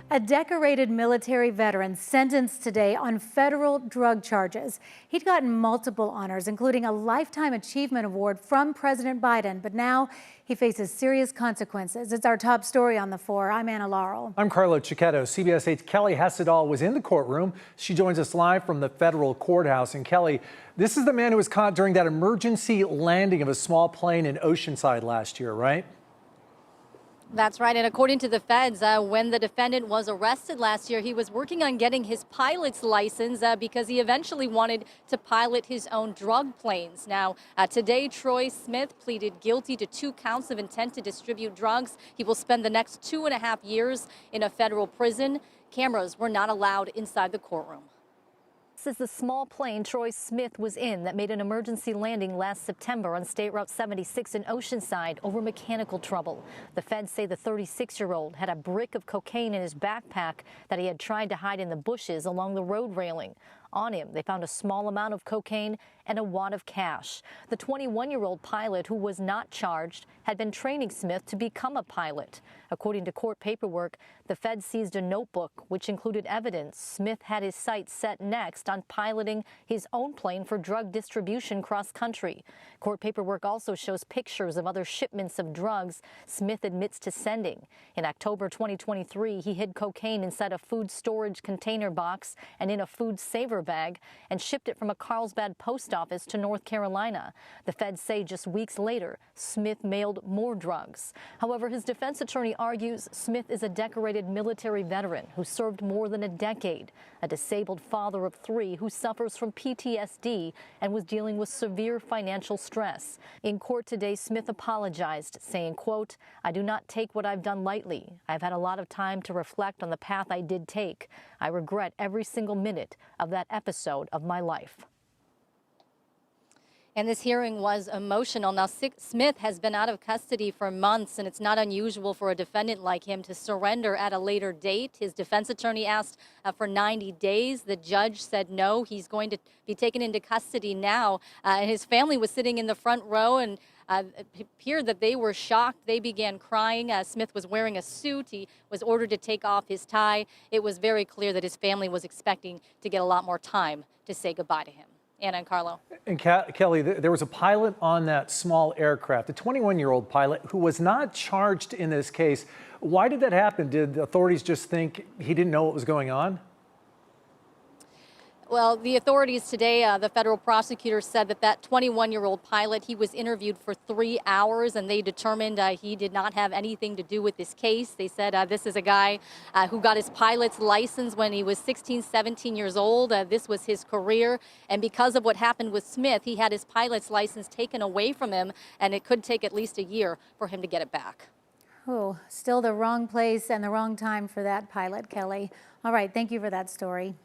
A decorated military veteran sentenced today on federal drug charges. He'd gotten multiple honors, including a Lifetime Achievement Award from President Biden, but now he faces serious consequences. It's our top story on the 4. I'm Anna Laurel. I'm Carlo Cicchetto. CBS 8's Kelly Hessedal was in the courtroom. She joins us live from the federal courthouse. And Kelly, this is the man who was caught during that emergency landing of a small plane in Oceanside last year, right? That's right. And according to the feds, when the defendant was arrested last year, he was working on getting his pilot's license because he eventually wanted to pilot his own drug planes. Now, today, Troy Smith pleaded guilty to 2 counts of intent to distribute drugs. He will spend the next 2.5 years in a federal prison. Cameras were not allowed inside the courtroom. This is the small plane Troy Smith was in that made an emergency landing last September on State Route 76 in Oceanside over mechanical trouble. The feds say the 36-year-old had a brick of cocaine in his backpack that he had tried to hide in the bushes along the road railing. On him, they found a small amount of cocaine and a wad of cash. The 21-year-old pilot, who was not charged, had been training Smith to become a pilot. According to court paperwork, the feds seized a notebook which included evidence Smith had his sights set next on piloting his own plane for drug distribution cross-country. Court paperwork also shows pictures of other shipments of drugs Smith admits to sending. In October 2023, he hid cocaine inside a food storage container box and in a food saver bag and shipped it from a Carlsbad post office to North Carolina. The feds say just weeks later, Smith mailed more drugs. However, his defense attorney argues Smith is a decorated military veteran who served more than a decade, a disabled father of 3 who suffers from PTSD and was dealing with severe financial stress. In court today, Smith apologized, saying, quote, "I do not take what I've done lightly. I've had a lot of time to reflect on the path I did take. I regret every single minute of that episode of my life." And this hearing was emotional. Now, Smith has been out of custody for months, and it's not unusual for a defendant like him to surrender at a later date. His defense attorney asked for 90 days. The judge said no, he's going to be taken into custody now. And his family was sitting in the front row, and it appeared that they were shocked. They began crying. Smith was wearing a suit. He was ordered to take off his tie. It was very clear that his family was expecting to get a lot more time to say goodbye to him. Anna and Carlo. And Kelly, there was a pilot on that small aircraft, a 21-year-old pilot who was not charged in this case. Why did that happen? Did the authorities just think he didn't know what was going on? Well, the authorities today, the federal prosecutor said that 21-year-old pilot, he was interviewed for 3 hours, and they determined he did not have anything to do with this case. They said this is a guy who got his pilot's license when he was 16, 17 years old. This was his career. And because of what happened with Smith, he had his pilot's license taken away from him, and it could take at least a year for him to get it back. Oh, still the wrong place and the wrong time for that pilot, Kelly. All right, thank you for that story.